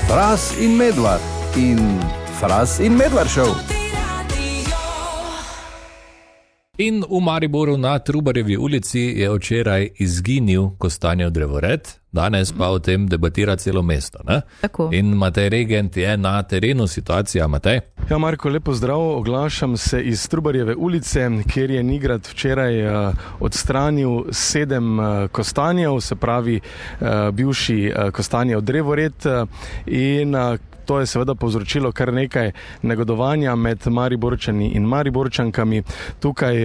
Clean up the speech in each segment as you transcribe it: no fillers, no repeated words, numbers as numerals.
Fras in Medvard in Fras in Medvard Show. In v Mariboru na Trubarjevi ulici je včeraj izginil Kostanjev drevored, danes pa o tem debatira celo mesto. Ne? Tako. In Matej Regent je na terenu. Situacija, Matej? Ja, Marko, lepo zdrav. Oglašam se iz Trubarjeve ulice, kjer je Nigrad včeraj odstranil 7 kostanjev, se pravi bivši Kostanjev drevored, in to je seveda povzročilo kar nekaj negodovanja med Mariborčani in Mariborčankami. Tukaj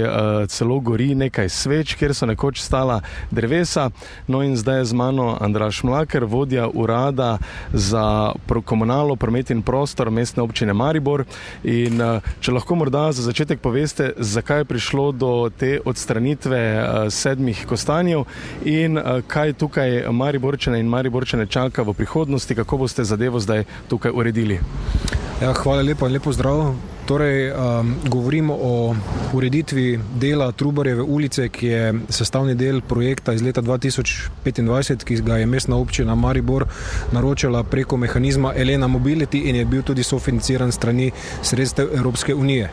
celo gori nekaj sveč, kjer so nekoč stala drevesa. No in zdaj je z mano Andraž Mlaker, vodja urada za komunalo, promet in prostor Mestne občine Maribor. In če lahko morda za začetek poveste, zakaj je prišlo do te odstranitve 7 kostanjev in kaj tukaj Mariborčane in Mariborčane čaka v prihodnosti, kako boste zadevo zdaj tukaj uredili. Ja, hvala lepa in lepo zdrav. Torej, govorimo o ureditvi dela Trubarjeve ulice, ki je sestavni del projekta iz leta 2025, ki ga je Mestna občina Maribor naročala preko mehanizma Elena Mobility in je bil tudi sofinanciran strani sredstev Evropske unije.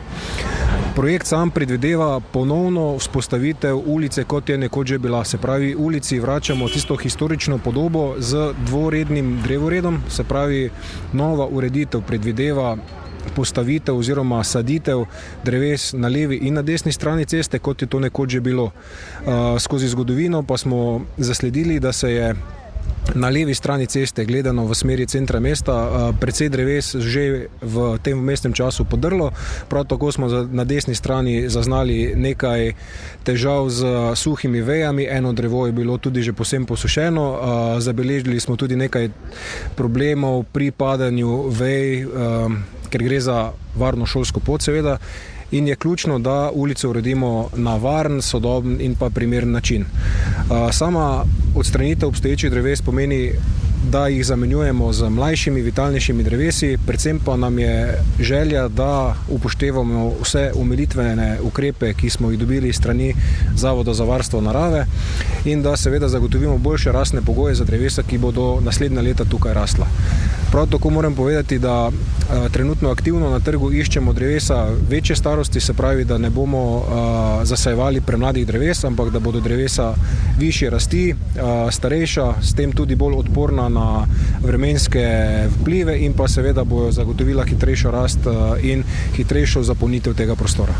Projekt sam predvideva ponovno vzpostavitev ulice, kot je nekoč že bila. Se pravi, ulici vračamo tisto historično podobo z dvorednim drevoredom, se pravi, nova ureditev predvideva postavitev oziroma saditev dreves na levi in na desni strani ceste, kot je to nekoč že bilo. Skozi zgodovino pa smo zasledili, da se je na levi strani ceste, gledano v smeri centra mesta, precej dreves že v tem mestnem času podrlo. Prav tako smo na desni strani zaznali nekaj težav z suhimi vejami. Eno drevo je bilo tudi že povsem posušeno. Zabeležili smo tudi nekaj problemov pri padanju vej, ker gre za varno šolsko pot, seveda. In je ključno, da ulico uredimo na varen, sodoben in pa primeren način. Sama odstranitev obstoječih dreves pomeni, da jih zamenjujemo z mlajšimi, vitalnejšimi drevesi, predvsem pa nam je želja, da upoštevamo vse omilitvene ukrepe, ki smo jih dobili strani Zavoda za varstvo narave, in da seveda zagotovimo boljše rastne pogoje za drevesa, ki bodo naslednja leta tukaj rasla. Prav tako moram povedati, da trenutno aktivno na trgu iščemo drevesa večje starosti, se pravi, da ne bomo zasajevali premladih dreves, ampak da bodo drevesa višje rasti, starejša, s tem tudi bolj odporna na vremenske vplive in pa seveda bojo zagotovila hitrejšo rast in hitrejšo zapolnitev tega prostora.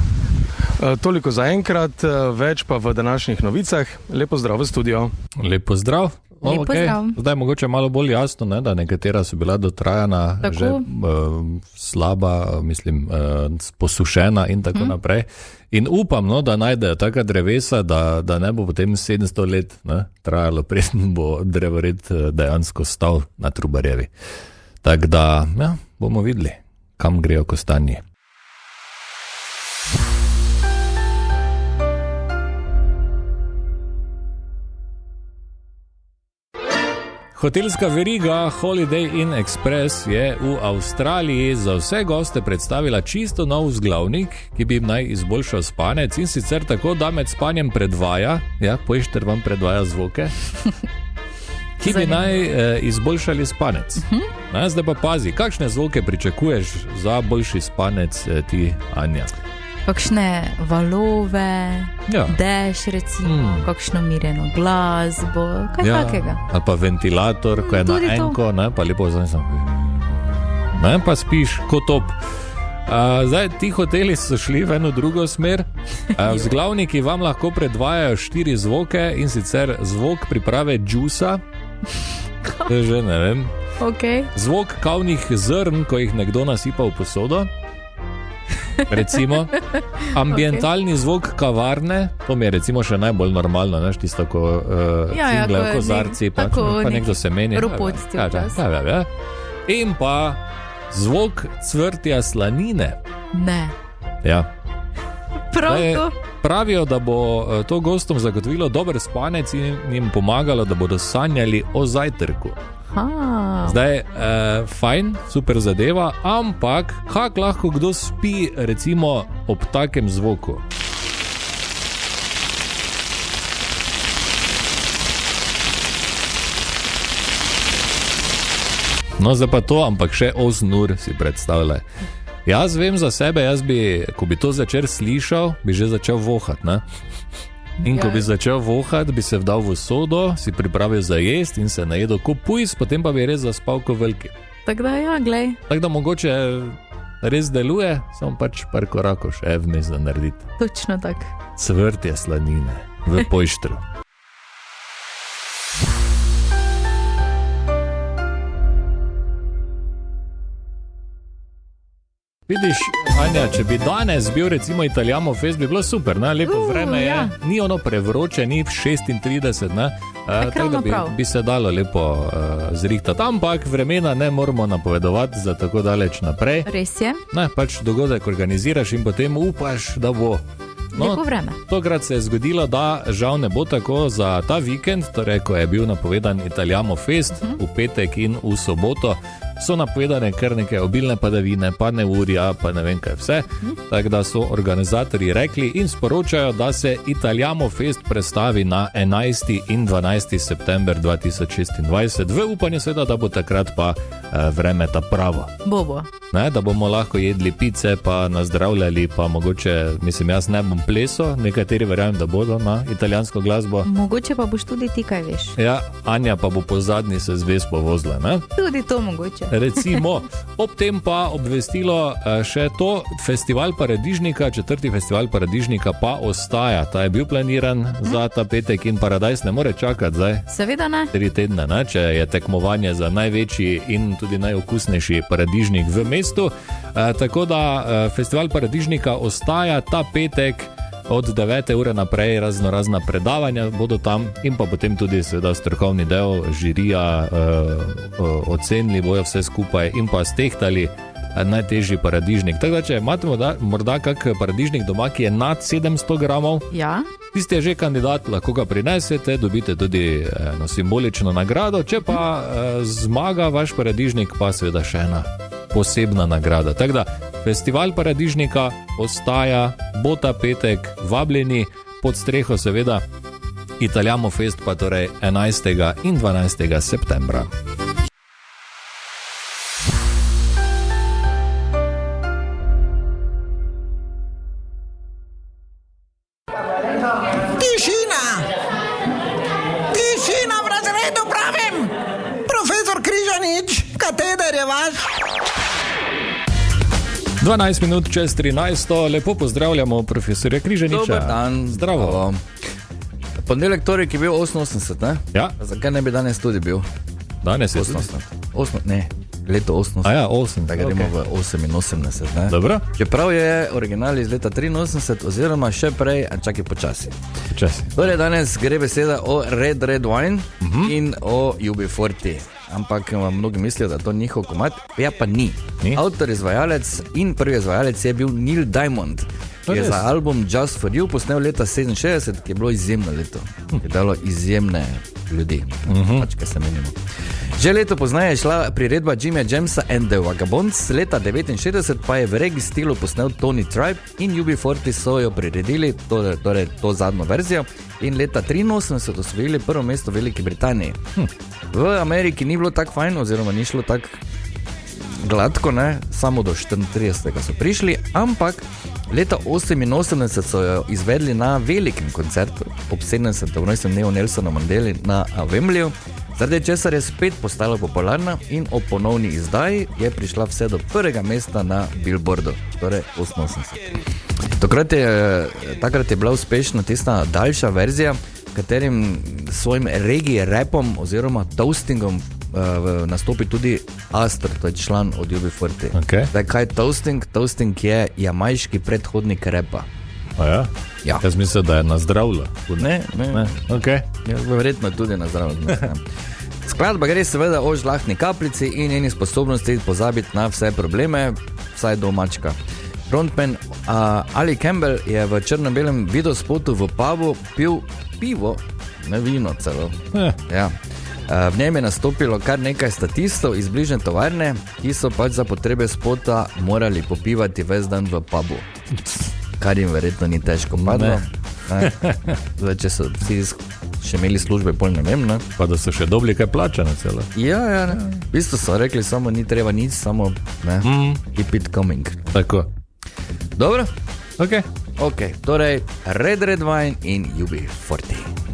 Toliko za enkrat, več pa v današnjih novicah. Lepo zdrav v studio. Lepo zdrav. Lepo zdrav. Zdaj mogoče malo bolj jasno, ne, da nekatera so bila dotrajana, tako že slaba, mislim, posušena in tako naprej. In upam, no, da najdejo taka drevesa, da ne bo potem 700 let trajalo, preden bo drevored dejansko stal na Trubarjevi. Tako da, ja, bomo videli, kam grejo kostanji. Hotelska veriga Holiday Inn Express je v Avstraliji za vse goste predstavila čisto nov vzglavnik, ki bi jim naj izboljšal spanec, in sicer tako, da med spanjem predvaja, ja, Pojšter vam predvaja zvoke, ki bi naj izboljšali spanec. Zdaj pa pazi, kakšne zvoke pričakuješ za boljši spanec ti, Anja? Kakšne valove, ja, dež recimo, kakšno mirjeno glasbo, kaj takega. Ali pa ventilator, ko je tudi na enko, ne, pa lepo zanesam. Ne, pa spiš kot top. Zdaj, ti hoteli so šli v eno drugo smer. Vzglavniki vam lahko predvajajo 4 zvoke, in sicer zvok priprave džusa, že ne vem, zvok kavnih zrn, ko jih nekdo nasipa v posodo, recimo, ambientalni zvok kavarne, to mi je recimo še najbolj normalno, neš, tisto, ko cinglejo kozarci, pa nekdo se meni. Ropotsti včas. In pa zvok cvrtja slanine. Ne. Ja. Prav to. Pravijo, da bo to gostom zagotovilo dober spanec in jim pomagalo, da bodo sanjali o zajtrku. Zdaj, fajn, super zadeva, ampak kak lahko kdo spi recimo ob takem zvoku? No, zdaj pa to, ampak še 8 ur si predstavljaj. Jaz vem za sebe, ko bi to začel slišal, bi že začel vohat, ne? In ko bi začel vohat, bi se vdal v sodo, si pripravil za jest in se najedel ko pujs, potem pa bi res zaspal ko veliki. Tako da ja, glej. Tako da mogoče res deluje, samo pač par korakov še vmes za narediti. Točno tako. Cvrtje slanine v pojštru. Vidiš, Anja, če bi danes bil recimo Italijamo fest, bi bilo super, ne? Lepo vreme je, ja. Ni ono prevroče, ni 36, ne? Tako da bi se dalo lepo zrihtati, ampak vremena ne moramo napovedovati za tako daleč naprej. Res je. Ne, pač dogodek organiziraš in potem upaš, da bo. No, lepo vreme. Tokrat se je zgodilo, da žal ne bo tako za ta vikend, torej ko je bil napovedan Italijamo fest v petek in v soboto, so napovedane kar neke obilne padavine, pa neurja, pa ne vem kaj vse. Tako da so organizatorji rekli in sporočajo, da se Italijamo fest prestavi na 11. in 12. september 2026, v upanju seveda, da bo takrat pa vreme ta pravo. Bobo. Ne, da bomo lahko jedli pice, pa nazdravljali, pa mogoče, mislim, jaz ne bom plesal, nekateri verjamem, da bodo na italijansko glasbo. Mogoče pa boš tudi ti kaj veš. Ja, Anja pa bo po zadnji se z Vespo vozila, ne? Tudi to mogoče. Recimo, ob tem pa obvestilo še to, festival Paradižnika, 4. festival Paradižnika pa ostaja. Ta je bil planiran za ta petek in Paradajz ne more čakati zdaj. Seveda ne. 3 tedne, ne? Če je tekmovanje za največji in tudi najokusnejši paradižnik v mestu. Tako da festival Paradižnika ostaja ta petek. Od 9. ure naprej razna predavanja bodo tam in pa potem tudi seveda strokovni del, žirija, ocenili bojo vse skupaj in pa stehtali najtežji paradižnik. Tako da, če imate morda kak paradižnik doma, ki je nad 700 gramov, ja. Tisti je že kandidat, lahko ga prinesete, dobite tudi eno simbolično nagrado, če pa zmaga vaš paradižnik, pa seveda še ena posebna nagrada. Tako da, festival Paradižnika ostaja, bo ta petek, vabljeni pod streho seveda, Italijamo fest pa torej 11. in 12. septembra. Tišina v razredu, pravim! Profesor Križanič, kateder je vaš? 12 minut čez 13, lepo pozdravljamo profesorja Križaniča. Dober dan. Zdravo. Ponedeljek, torek je bil 88, ne? Ja. Zakaj ne bi danes tudi bil? Danes je 88, ne, leto 88. A ja, 8. Da gremo v 88, ne? Dobro. Čeprav je original iz leta 83 oziroma še prej, a čakaj počasi. Počasi. Torej danes gre beseda o Red Wine in o UB40. Ampak mnogi mislijo, da to njihov komad, ja pa ni. Avtor, izvajalec in prvi izvajalec je bil Neil Diamond, ki je za album Just For You posnel leta 67, ki je bilo izjemno leto, ki je dalo izjemne ljudi, pač kaj se menimo. Že leto poznaje je šla priredba Jimmy Jamesa and the Vagabonds, leta 69 pa je v reggae stilu posnel Tony Tribe in UB40 so jo priredili, torej to zadnjo verzijo, in leta 83 osvojili prvo mesto v Veliki Britaniji. V Ameriki ni bilo tako fajn, oziroma ni šlo tako gladko, ne? Samo do 34. so prišli, ampak leta 88 so jo izvedli na velikem koncertu ob 70. rojstnem dnevu Nelsona Mandeli na Wembleyju, zaradi česar je spet postala popularna in ob ponovni izdaji je prišla vse do prvega mesta na Billboardu, torej 88. Takrat je bila uspešna tista daljša verzija, katerim svojim reggae rapom oziroma toastingom nastopi tudi Astor, to je član od UB40. Okay. Zdaj, kaj je toasting? Toasting je jamajški predhodnik rapa. A ja? Ja. Jaz mislim, da je nazdravljeno. Ne. Okay. Ja, verjetno tudi nazdravljeno. Skladba gre seveda o žlahtni kapljici in njeni sposobnosti pozabiti na vse probleme, vsaj do mačka. Frontman Ali Campbell je v črno-belem videospotu v pubu pil pivo, ne vino celo. Ja. V njem je nastopilo kar nekaj statistov iz bližnje tovarne, ki so pač za potrebe spota morali popivati ves dan v pubu. Kar jim verjetno ni težko padlo. Zdaj, če so vsi še imeli službe, pol ne vem, ne. Pa da so še dobili kaj plačane celo. Ja, ne. V bistvu so rekli, samo ni treba nič, samo ne, keep it coming. Tako. Dobro? Ok. Torej Red Wine in UB40.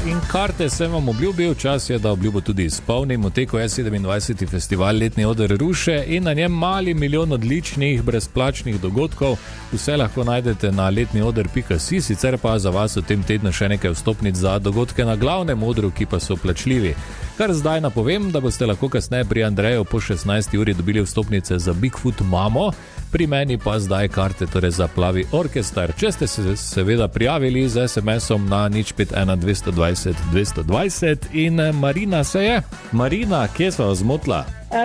In karte sem vam obljubil, čas je, da obljubo tudi izpolnim. V teku je 27. festival Letni oder Ruše in na njem mali milijon odličnih brezplačnih dogodkov. Vse lahko najdete na letnioder.si, sicer pa za vas v tem tednu še nekaj vstopnic za dogodke na glavnem odru, ki pa so plačljivi. Kar zdaj napovem, da boste lahko kasneje pri Andreju po 16. uri dobili vstopnice za Bigfoot Mamo, pri meni pa zdaj karte torej za Plavi orkester. Če ste se seveda prijavili z SMS-om na 051 220 220 in Marina se je. Marina, kje sva zmotla?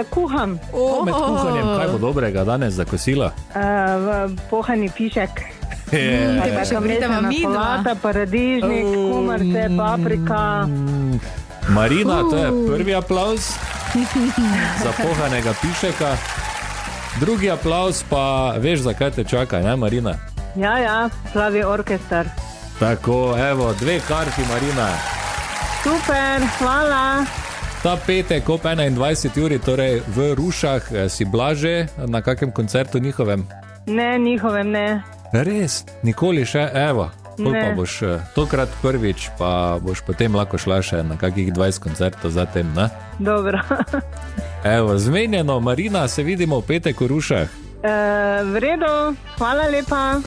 Kuham. Med kuhanjem, kaj bo dobrega danes za kosilo? Pohani pišek. Solata, Solata, paradižnik, kumarce, paprika. Marina, to je prvi aplavz za pohanega pišeka. Drugi aplavz pa veš, zakaj te čaka, ne Marina? Ja, Plavi orkester. Tako, evo, 2 karti, Marina. Super, hvala. Ta petek ob 21. uri, torej v Rušah, si Blaže na kakem koncertu njihovem? Ne, njihovem ne. Res, nikoli še, evo. Pol Ne. pa boš tokrat prvič, pa boš potem lahko šla še na kakih 20 koncertov zatem, ne? Dobro. Evo, zmenjeno, Marina, se vidimo v petek v Rušah. V redu, hvala lepa.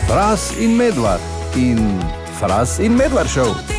Fras in Medvard in Fras in Medvard Show.